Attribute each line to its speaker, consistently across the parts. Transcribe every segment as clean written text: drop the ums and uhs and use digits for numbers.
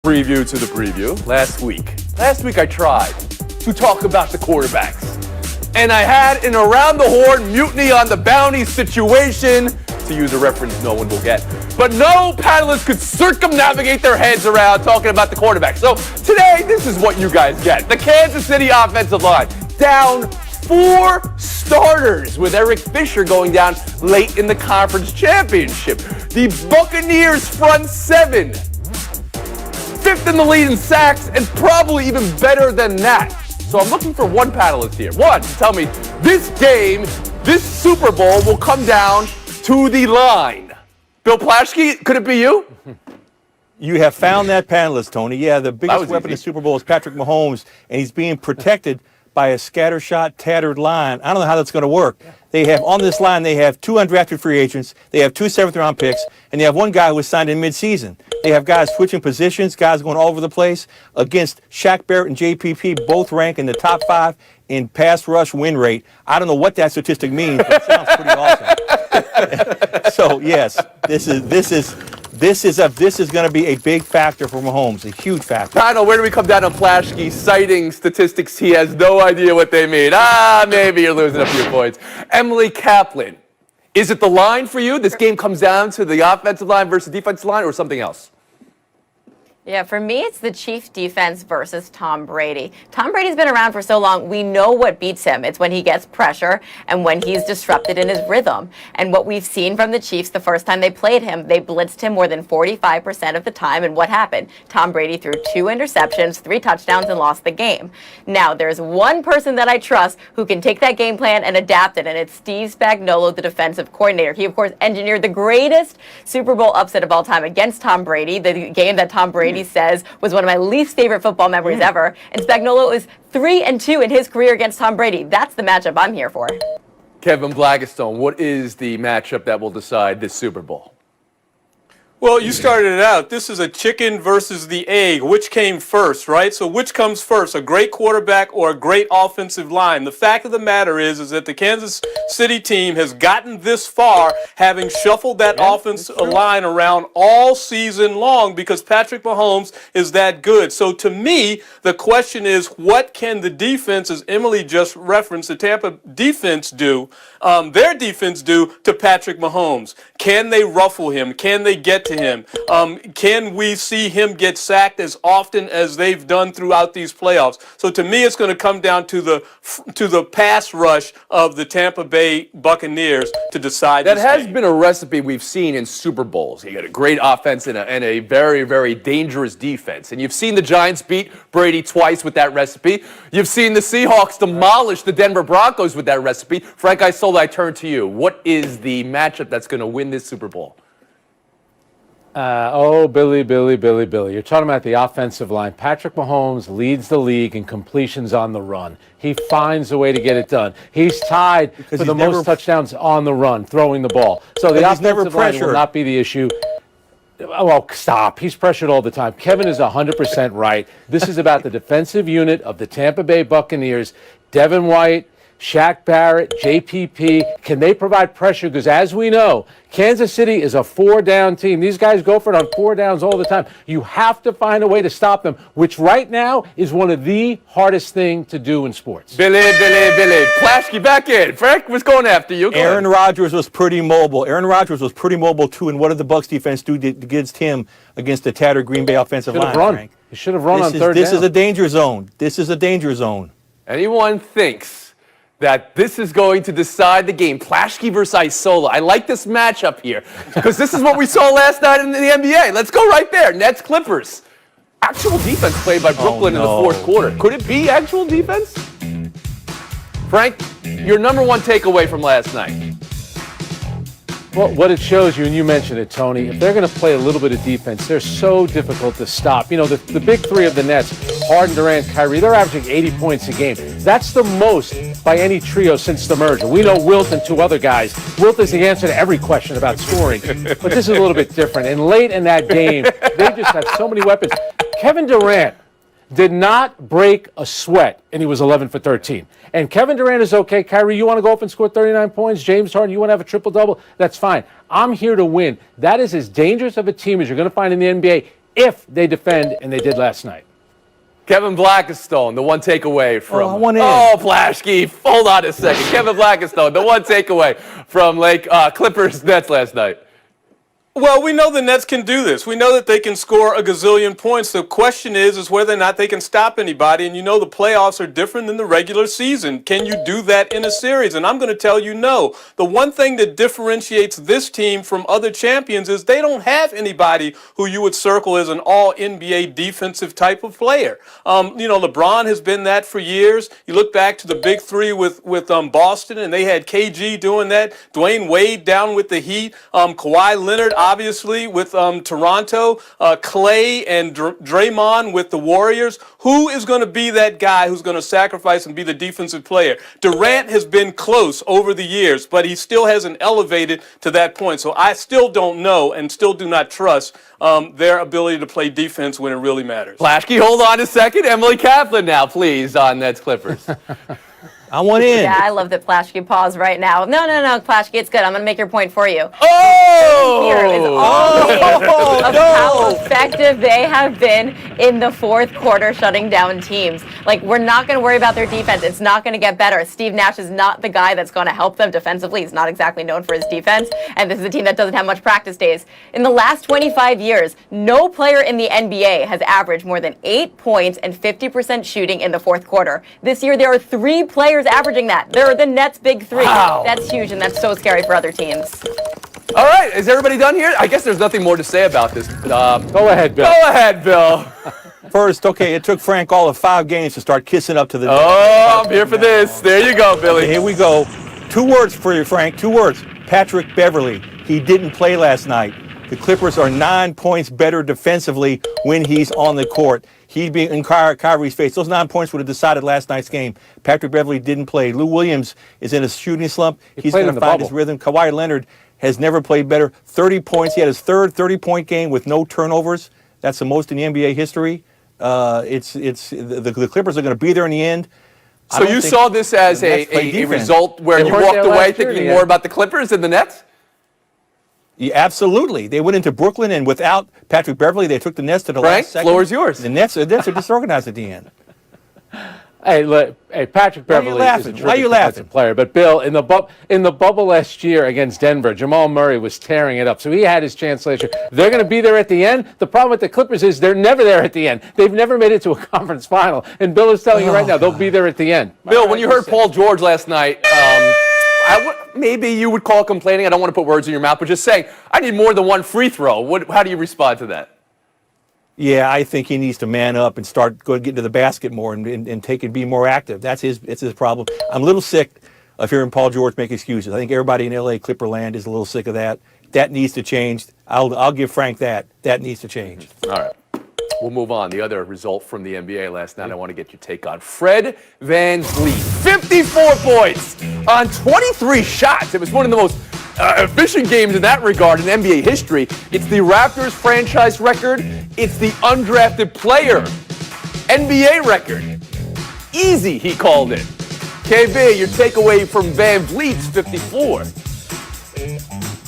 Speaker 1: Preview to the preview. Last week I tried to talk about the quarterbacks. And I had an around the horn mutiny on the bounty situation, to use a reference no one will get. But no panelists could circumnavigate their heads around talking about the quarterback. So today, this is what you guys get. The Kansas City offensive line down 4 starters, with Eric Fisher going down late in the conference championship. The Buccaneers front 7, 5th in the lead in sacks, and probably even better than that. So I'm looking for one panelist here. One to tell me this game, this Super Bowl will come down to the line. Bill Plaschke, could it be you?
Speaker 2: You have found that panelist, Tony. Yeah, the biggest weapon
Speaker 1: easy.
Speaker 2: in the Super Bowl is Patrick Mahomes, and he's being protected by a scattershot, tattered line. I don't know how that's going to work. They have, on this line, they have 2 undrafted free agents, they have 2 7th-round picks, and they have 1 guy who was signed in midseason. They have guys switching positions, guys going all over the place against Shaq Barrett and JPP, both rank in the top 5 in pass rush win rate. I don't know what that statistic means, but it sounds pretty awesome. So, yes, this is going to be a big factor for Mahomes, a huge factor.
Speaker 1: Panel, where do we come down on Plaschke citing statistics he has no idea what they mean? Maybe you're losing a few points. Emily Kaplan, is it the line for you? This game comes down to the offensive line versus defensive line, or something else?
Speaker 3: Yeah, for me, it's the Chiefs defense versus Tom Brady. Tom Brady's been around for so long, we know what beats him. It's when he gets pressure and when he's disrupted in his rhythm. And what we've seen from the Chiefs the first time they played him, they blitzed him more than 45% of the time. And what happened? Tom Brady threw 2 interceptions, 3 touchdowns, and lost the game. Now, there's one person that I trust who can take that game plan and adapt it, and it's Steve Spagnuolo, the defensive coordinator. He, of course, engineered the greatest Super Bowl upset of all time against Tom Brady, the game that Tom Brady says was one of my least favorite football memories ever. And Spagnuolo is 3-2 in his career against Tom Brady. That's the matchup I'm here for.
Speaker 1: Kevin Blackistone, what is the matchup that will decide this Super Bowl?
Speaker 4: Well, you started it out. This is a chicken versus the egg. Which came first, right? So which comes first, a great quarterback or a great offensive line? The fact of the matter is that the Kansas City team has gotten this far having shuffled that offensive line around all season long because Patrick Mahomes is that good. So to me, the question is, what can the defense, as Emily just referenced, the Tampa defense do, their defense do to Patrick Mahomes? Can they ruffle him? Can they get to him? Can we see him get sacked as often as they've done throughout these playoffs? So to me, it's going to come down to the pass rush of the Tampa Bay Buccaneers to decide
Speaker 1: That
Speaker 4: this
Speaker 1: has
Speaker 4: game.
Speaker 1: been a recipe we've seen in Super Bowls. You got a great offense and a very, very dangerous defense. And you've seen the Giants beat Brady twice with that recipe. You've seen the Seahawks demolish the Denver Broncos with that recipe. Frank Isola, I turn to you. What is the matchup that's going to win this Super Bowl?
Speaker 5: Billy. You're talking about the offensive line. Patrick Mahomes leads the league in completions on the run. He finds a way to get it done. He's tied for the most touchdowns on the run, throwing the ball. So the offensive line will not be the issue. Well, stop. He's pressured all the time. Kevin is 100% right. This is about the defensive unit of the Tampa Bay Buccaneers. Devin White, Shaq Barrett, JPP, can they provide pressure? Because as we know, Kansas City is a 4-down team. These guys go for it on 4 downs all the time. You have to find a way to stop them, which right now is one of the hardest things to do in sports.
Speaker 1: Billy. Plaschke back in. Frank was going after you.
Speaker 2: Aaron Rodgers was pretty mobile. Too. And what did the Bucs defense do against him against the tattered Green Bay offensive line?
Speaker 5: Frank? He should have run on 3rd down.
Speaker 2: This is a danger zone.
Speaker 1: Anyone thinks that this is going to decide the game, Plaschke versus Isola. I like this matchup here because this is what we saw last night in the NBA. Let's go right there. Nets Clippers. Actual defense played by Brooklyn in the 4th quarter. Could it be actual defense? Frank, your number one takeaway from last night.
Speaker 5: Well, what it shows you, and you mentioned it, Tony, if they're going to play a little bit of defense, they're so difficult to stop. You know, the big 3 of the Nets, Harden, Durant, Kyrie, they're averaging 80 points a game. That's the most by any trio since the merger. We know Wilt and 2 other guys. Wilt is the answer to every question about scoring, but this is a little bit different. And late in that game, they just have so many weapons. Kevin Durant did not break a sweat, and he was 11 for 13. And Kevin Durant is okay. Kyrie, you want to go up and score 39 points? James Harden, you want to have a triple-double? That's fine. I'm here to win. That is as dangerous of a team as you're going to find in the NBA if they defend, and they did last night.
Speaker 1: Kevin Blackistone, the one takeaway from.
Speaker 2: I want in.
Speaker 1: Oh, Flashkey, hold on a second. Kevin Blackistone, the one takeaway from Clippers Nets last night.
Speaker 4: Well, we know the Nets can do this. We know that they can score a gazillion points. The question is whether or not they can stop anybody. And you know the playoffs are different than the regular season. Can you do that in a series? And I'm going to tell you no. The one thing that differentiates this team from other champions is they don't have anybody who you would circle as an all-NBA defensive type of player. LeBron has been that for years. You look back to the big three with Boston, and they had KG doing that. Dwayne Wade down with the Heat. Kawhi Leonard, obviously, with Toronto, Clay and Draymond with the Warriors. Who is going to be that guy who's going to sacrifice and be the defensive player? Durant has been close over the years, but he still hasn't elevated to that point. So I still don't know and still do not trust their ability to play defense when it really matters.
Speaker 1: Flashkey, hold on a second. Emily Kaplan now, please, on Nets Clippers.
Speaker 2: I want in.
Speaker 3: Yeah, I love that Plashke pause right now. No, Plashke, it's good. I'm going to make your point for you.
Speaker 1: Oh!
Speaker 3: Here is all of how effective they have been in the fourth quarter shutting down teams. Like, we're not going to worry about their defense. It's not going to get better. Steve Nash is not the guy that's going to help them defensively. He's not exactly known for his defense, and this is a team that doesn't have much practice days. In the last 25 years, no player in the NBA has averaged more than 8 points and 50% shooting in the fourth quarter. This year, there are 3 players averaging that. They're the Nets' big 3.
Speaker 1: Wow.
Speaker 3: That's huge, and that's so scary for other teams.
Speaker 1: All right, is everybody done here? I guess there's nothing more to say about this.
Speaker 5: Go ahead, Bill.
Speaker 1: Go ahead, Bill.
Speaker 2: First, okay, it took Frank all of 5 games to start kissing up to the.
Speaker 1: Oh, I'm here for this. There you go, Billy.
Speaker 2: Okay, here we go. 2 words for you, Frank. 2 words. Patrick Beverley. He didn't play last night. The Clippers are 9 points better defensively when he's on the court. He'd be in Kyrie's face. Those 9 points would have decided last night's game. Patrick Beverley didn't play. Lou Williams is in a shooting slump. He's going to find his rhythm. Kawhi Leonard has never played better. 30 points. He had his third 30-point game with no turnovers. That's the most in the NBA history. The Clippers are going to be there in the end.
Speaker 1: So you saw this as a result where you walked away thinking more about the Clippers than the Nets?
Speaker 2: Yeah, absolutely. They went into Brooklyn, and without Patrick Beverley, they took the Nets to the last second.
Speaker 1: Floor is yours.
Speaker 2: The Nets are disorganized at the end.
Speaker 5: Hey, Patrick Beverley is a terrific defensive player. But Bill, in the bubble last year against Denver, Jamal Murray was tearing it up. So he had his chance last year. They're going to be there at the end. The problem with the Clippers is they're never there at the end. They've never made it to a conference final. And Bill is telling you right now, they'll be there at the end.
Speaker 1: Bill, when you heard Paul George last night, maybe you would call complaining. I don't want to put words in your mouth, but just saying, I need more than 1 free throw. How do you respond to that?
Speaker 2: Yeah, I think he needs to man up and start getting to the basket more and be more active. It's his problem. I'm a little sick of hearing Paul George make excuses. I think everybody in LA Clipperland is a little sick of that. That needs to change. I'll give Frank that. That needs to change.
Speaker 1: All right. We'll move on. The other result from the NBA last night I want to get your take on. Fred VanVleet, 54 points on 23 shots. It was one of the most efficient games in that regard in NBA history. It's the Raptors franchise record. It's the undrafted player NBA record. Easy, he called it. KB, your takeaway from VanVleet's 54.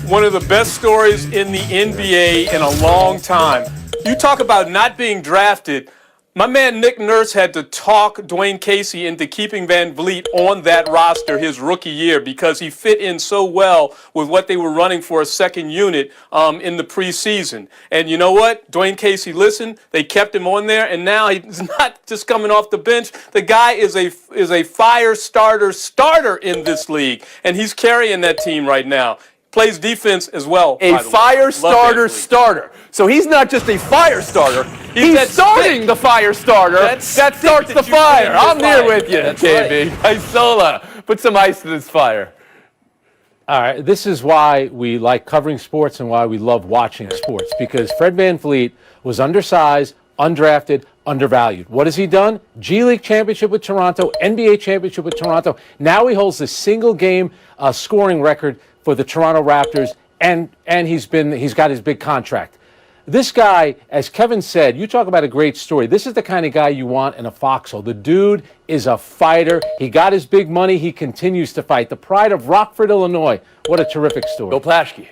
Speaker 4: One of the best stories in the NBA in a long time. You talk about not being drafted. My man Nick Nurse had to talk Dwayne Casey into keeping VanVleet on that roster his rookie year because he fit in so well with what they were running for a second unit in the preseason. And you know what? Dwayne Casey listened. They kept him on there, and now he's not just coming off the bench. The guy is a fire starter in this league, and he's carrying that team right now. Plays defense as well.
Speaker 1: A fire starter. So he's not just a fire starter. He's starting the fire starter. That starts the fire. I'm there with you, KB. Isola. Put some ice to this fire.
Speaker 5: All right, this is why we like covering sports and why we love watching sports, because Fred VanVleet was undersized, undrafted, undervalued. What has he done? G League championship with Toronto, NBA championship with Toronto. Now he holds the single game scoring record for the Toronto Raptors, and he's got his big contract. This guy, as Kevin said, you talk about a great story. This is the kind of guy you want in a foxhole. The dude is a fighter. He got his big money. He continues to fight. The pride of Rockford, Illinois. What a terrific story.
Speaker 1: Bill Plashke.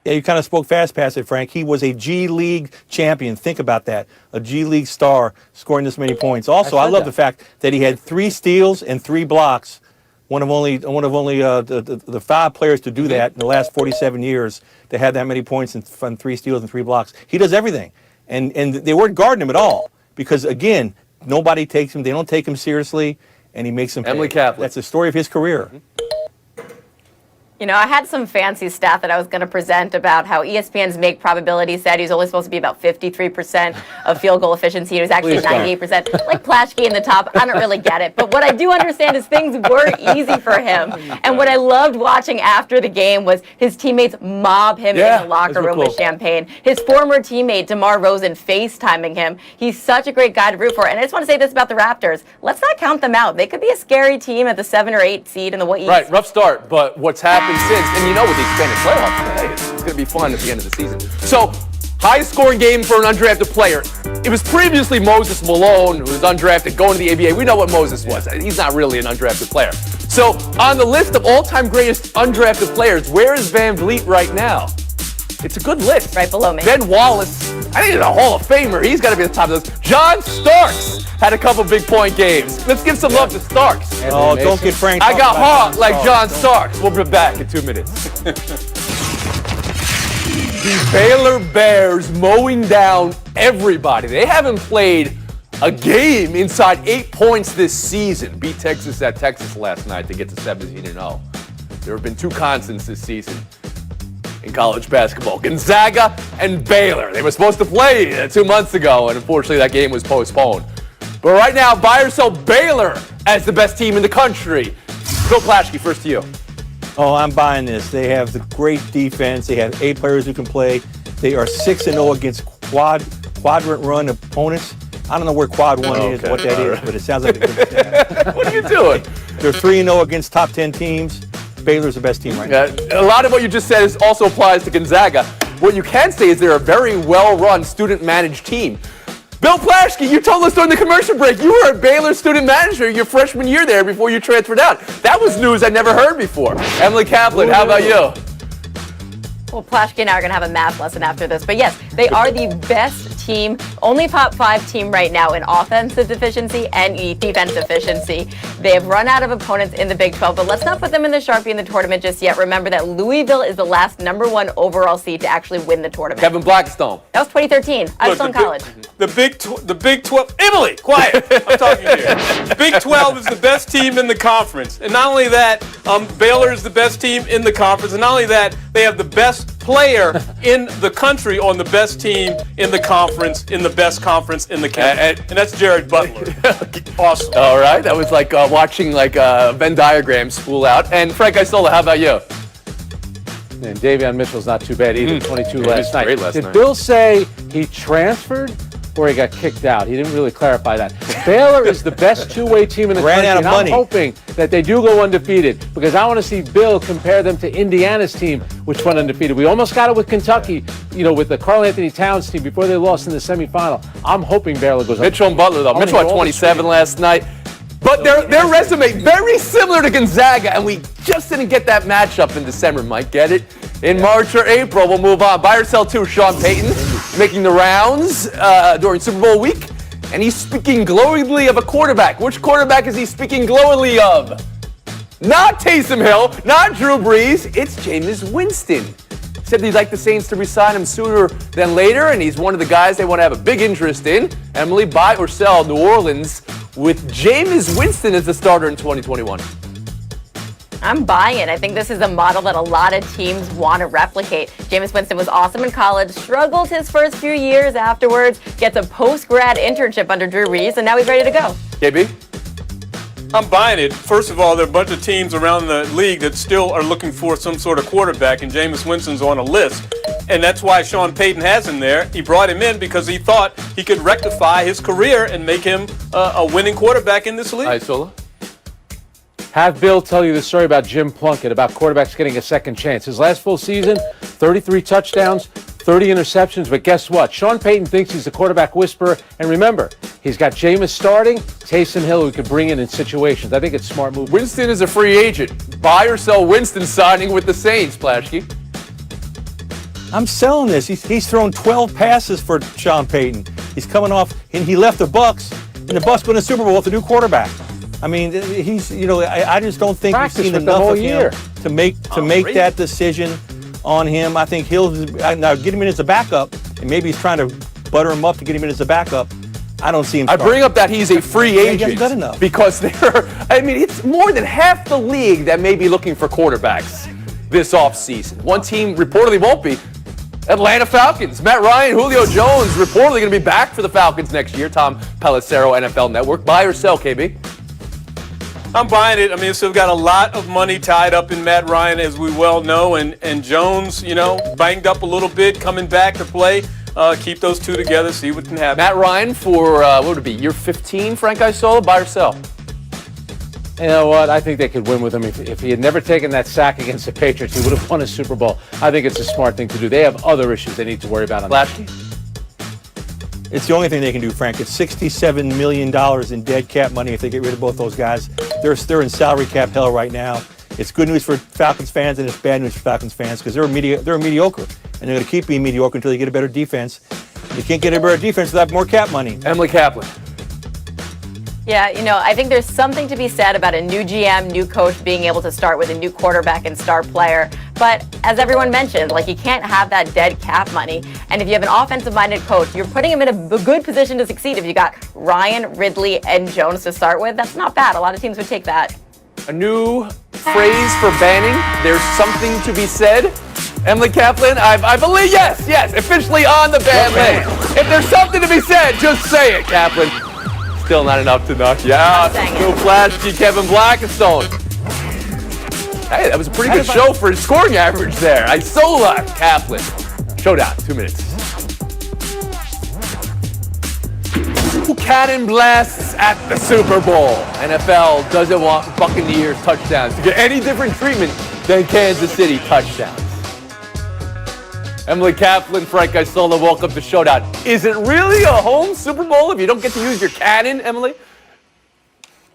Speaker 2: Yeah, you kind of spoke fast past it, Frank. He was a G League champion. Think about that. A G League star scoring this many points. Also, I love the fact that he had 3 steals and 3 blocks. One of only the 5 players to do that in the last 47 years to have that many points and 3 steals and 3 blocks. He does everything. And they weren't guarding him at all because, again, nobody takes him. They don't take him seriously, and he makes them pay.
Speaker 1: Emily Kaplan.
Speaker 2: That's the story of his career.
Speaker 3: You know, I had some fancy stat that I was going to present about how ESPN's make probability said he was only supposed to be about 53% of field goal efficiency. He was actually 98%. Like Plashke in the top. I don't really get it. But what I do understand is things were easy for him. And what I loved watching after the game was his teammates mob him in the locker room with champagne. His former teammate, DeMar Rosen, FaceTiming him. He's such a great guy to root for. And I just want to say this about the Raptors. Let's not count them out. They could be a scary team at the 7 or 8 seed in the East.
Speaker 1: Right, rough start, but what's happened since, and you know with the expanded playoffs, hey, it's going to be fun at the end of the season. So, highest scoring game for an undrafted player. It was previously Moses Malone, who was undrafted, going to the ABA. We know what Moses was. He's not really an undrafted player. So, on the list of all-time greatest undrafted players, where is Van Vliet right now? It's a good list.
Speaker 3: Right below me.
Speaker 1: Ben Wallace, I think he's a Hall of Famer. He's got to be at the top of this. John Starks had a couple big point games. Let's give some love to Starks.
Speaker 2: Oh, don't get Frank.
Speaker 1: I got hot like John Starks. We'll be back in 2 minutes. The Baylor Bears mowing down everybody. They haven't played a game inside 8 points this season. Beat Texas at Texas last night to get to 17-0. There have been 2 constants this season in college basketball, Gonzaga and Baylor. They were supposed to play 2 months ago, and unfortunately that game was postponed. But right now, buy or sell Baylor as the best team in the country. Bill Plashke, first to you.
Speaker 2: Oh, I'm buying this. They have the great defense. They have 8 players who can play. They are 6-0 against quadrant run opponents. I don't know where quad 1 is, what that is, but it sounds like a good stat.
Speaker 1: What are you doing?
Speaker 2: They're 3-0 against top 10 teams. Baylor's the best team right now.
Speaker 1: A lot of what you just said also applies to Gonzaga. What you can say is they're a very well-run, student-managed team. Bill Plashke, you told us during the commercial break you were a Baylor student manager your freshman year there before you transferred out. That was news I'd never heard before. Emily Kaplan, how about you?
Speaker 3: Well, Plashke and I are going to have a math lesson after this. But yes, they are the best team, only top 5 team right now in offensive efficiency and defensive efficiency. They have run out of opponents in the Big 12, but let's not put them in the Sharpie in the tournament just yet. Remember that Louisville is the last #1 overall seed to actually win the tournament.
Speaker 1: Kevin Blackstone.
Speaker 3: That was 2013. I was still in college.
Speaker 4: The Big 12. Emily, quiet. I'm talking here. Big 12 is the best team in the conference. And not only that, Baylor is the best team in the conference. And not only that, they have the best player in the country on the best team in the conference, in the best conference in the country. And that's Jared Butler. Awesome.
Speaker 1: All right. That was like watching like Venn diagrams spool out. And Frank Isola, how about you?
Speaker 5: And Davion Mitchell's not too bad either. 22 last night.
Speaker 1: Great last
Speaker 5: Did
Speaker 1: night.
Speaker 5: Bill say he transferred or he got kicked out? He didn't really clarify that. Baylor is the best two-way team in the country.
Speaker 2: Ran out of money.
Speaker 5: I'm hoping that they do go undefeated because I want to see Bill compare them to Indiana's team, which went undefeated. We almost got it with Kentucky, with the Karl Anthony Towns team before they lost in the semifinal. I'm hoping Baylor goes
Speaker 1: Mitchell and Butler, though. Mitchell had 27 last night. But their resume, very similar to Gonzaga, and we just didn't get that matchup in December. Might get it in March or April. We'll move on. Buy or sell too, Sean Payton, making the rounds during Super Bowl week, and he's speaking glowingly of a quarterback. Which quarterback is he speaking glowingly of? Not Taysom Hill, not Drew Brees. It's Jameis Winston. He said he'd like the Saints to re-sign him sooner than later, and he's one of the guys they want to have a big interest in. Emily, buy or sell New Orleans with Jameis Winston as the starter in 2021?
Speaker 3: I'm buying it. I think this is a model that a lot of teams want to replicate. Jameis Winston was awesome in college, struggled his first few years afterwards, gets a post-grad internship under Drew Brees, and now he's ready to go.
Speaker 1: KB?
Speaker 4: I'm buying it. First of all, there are a bunch of teams around the league that still are looking for some sort of quarterback, and Jameis Winston's on a list. And that's why Sean Payton has him there. He brought him in because he thought he could rectify his career and make him a winning quarterback in this league.
Speaker 1: Isola?
Speaker 5: Have Bill tell you the story about Jim Plunkett, about quarterbacks getting a second chance. His last full season, 33 touchdowns, 30 interceptions, but guess what? Sean Payton thinks he's the quarterback whisperer, and remember, he's got Jameis starting, Taysom Hill who could bring in situations. I think it's a smart move.
Speaker 1: Winston is a free agent. Buy or sell Winston signing with the Saints, Plashke?
Speaker 2: I'm selling this. He's thrown 12 passes for Sean Payton. He's coming off, and he left the Bucs, and the Bucs win the Super Bowl with a new quarterback. I mean, I just don't think we've seen enough of him to make that decision on him. I think he'll now get him in as a backup, and maybe he's trying to butter him up to get him in as a backup. I don't see him.
Speaker 1: I bring up that he's a free agent
Speaker 2: good enough.
Speaker 1: because it's more than half the league that may be looking for quarterbacks this offseason. One team reportedly won't be. Atlanta Falcons. Matt Ryan, Julio Jones reportedly going to be back for the Falcons next year. Tom Pelissero, NFL Network. Buy or sell, KB?
Speaker 4: I'm buying it. I mean, so we've got a lot of money tied up in Matt Ryan, as we well know, and Jones, banged up a little bit, coming back to play. Keep those two together, see what can happen.
Speaker 1: Matt Ryan for, what would it be, year 15, Frank Isola? Buy or sell?
Speaker 5: You know what? I think they could win with him. If he had never taken that sack against the Patriots, he would have won a Super Bowl. I think it's a smart thing to do. They have other issues they need to worry about on that team.
Speaker 2: It's the only thing they can do, Frank. It's $67 million in dead cap money if they get rid of both those guys. They're in salary cap hell right now. It's good news for Falcons fans and it's bad news for Falcons fans because they're mediocre. And they're going to keep being mediocre until they get a better defense. They can't get a better defense without more cap money.
Speaker 1: Emily Kaplan.
Speaker 3: Yeah, I think there's something to be said about a new GM, new coach being able to start with a new quarterback and star player. But as everyone mentioned, you can't have that dead cap money. And if you have an offensive-minded coach, you're putting him in a good position to succeed. If you got Ryan, Ridley, and Jones to start with, that's not bad. A lot of teams would take that.
Speaker 1: A new phrase for banning. There's something to be said. Emily Kaplan, I believe, yes, officially on the ban list. If there's something to be said, just say it, Kaplan. Still not enough to knock you out. No flashy Kevin Blackstone. Hey, that was a pretty good show for his scoring average there. Isola Kaplan. Showdown, 2 minutes. Cannon blasts at the Super Bowl. NFL doesn't want Buccaneers touchdowns to get any different treatment than Kansas City touchdowns. Emily Kaplan, Frank Isola, welcome to Showdown. Is it really a home Super Bowl if you don't get to use your cannon, Emily?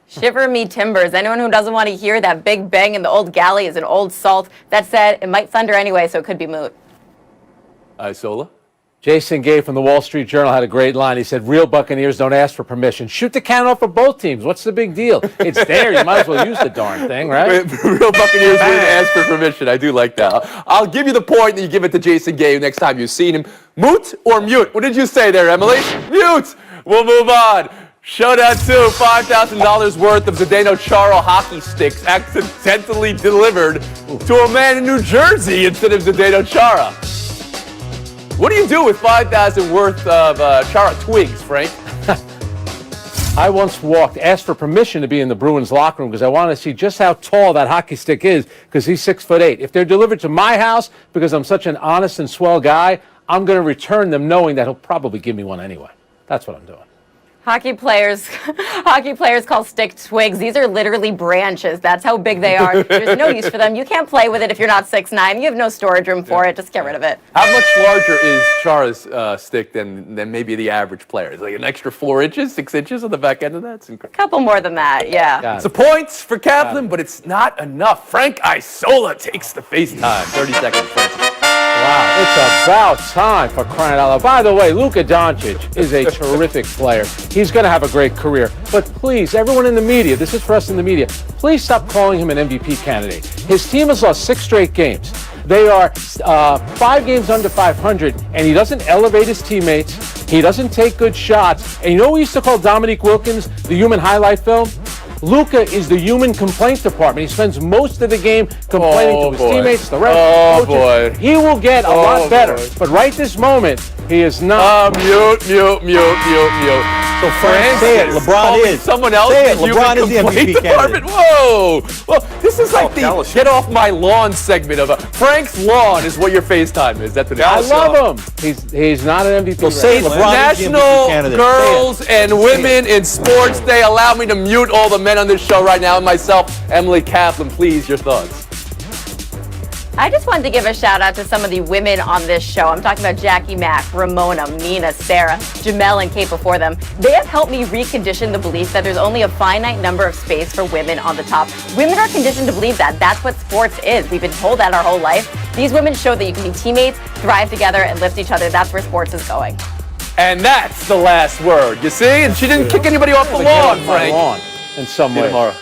Speaker 3: Shiver me timbers. Anyone who doesn't want to hear that big bang in the old galley is an old salt. That said, it might thunder anyway, so it could be moot.
Speaker 1: Isola?
Speaker 5: Jason Gay from the Wall Street Journal had a great line. He said, real Buccaneers don't ask for permission. Shoot the cannon off for both teams. What's the big deal? It's there. You might as well use the darn thing, right?
Speaker 1: Real Buccaneers wouldn't ask for permission. I do like that. I'll give you the point and you give it to Jason Gay next time you've seen him. Moot or mute? What did you say there, Emily? Mute! We'll move on. Showdown 2, $5,000 worth of Zdeno Chara hockey sticks accidentally delivered to a man in New Jersey instead of Zdeno Chara. What do you do with $5,000 worth of Chara twigs, Frank?
Speaker 5: I once asked for permission to be in the Bruins locker room because I wanted to see just how tall that hockey stick is because he's 6'8". If they're delivered to my house because I'm such an honest and swell guy, I'm going to return them knowing that he'll probably give me one anyway. That's what I'm doing.
Speaker 3: Hockey players call stick twigs. These are literally branches. That's how big they are. There's no use for them. You can't play with it if you're not 6'9". You have no storage room for it. Just get rid of it.
Speaker 1: How much larger is Chara's stick than maybe the average player? Is it like an extra 4 inches, 6 inches on the back end of that? It's incredible.
Speaker 3: A couple more than that, yeah.
Speaker 1: It's a point for Kaplan, but it's not enough. Frank Isola takes the FaceTime. 30 seconds, Francis.
Speaker 5: Wow, it's about time for crying out loud. By the way, Luka Doncic is a terrific player. He's going to have a great career. But please, everyone in the media, this is for us in the media, please stop calling him an MVP candidate. His team has lost 6 straight games. They are 5 games under 500, and he doesn't elevate his teammates. He doesn't take good shots. And you know what we used to call Dominique Wilkins the human highlight film? Luka is the human complaint department. He spends most of the game complaining to his teammates, the rest of the coaches. He will get a lot better. But right this moment, he is not.
Speaker 1: Mute.
Speaker 2: So Frank, say it. LeBron is.
Speaker 1: Someone else.
Speaker 2: Say it. LeBron is the MVP candidate.
Speaker 1: Whoa. Well, this is like the get off my lawn segment of Frank's lawn is what your FaceTime is. That's what
Speaker 5: I love him. He's not an MVP.
Speaker 2: So say LeBron
Speaker 1: National Girls and Women in Sports Day. Allow me to mute all the men on this show right now and myself. Emily Kaplan, please, your thoughts.
Speaker 3: I just wanted to give a shout out to some of the women on this show. I'm talking about Jackie Mack, Ramona, Mina, Sarah, Jamel, and Kate before them. They have helped me recondition the belief that there's only a finite number of space for women on the top. Women are conditioned to believe that. That's what sports is. We've been told that our whole life. These women show that you can be teammates, thrive together, and lift each other. That's where sports is going.
Speaker 1: And that's the last word, you see? And she didn't kick anybody off the lawn, Frank.
Speaker 5: In some way.
Speaker 1: See you tomorrow.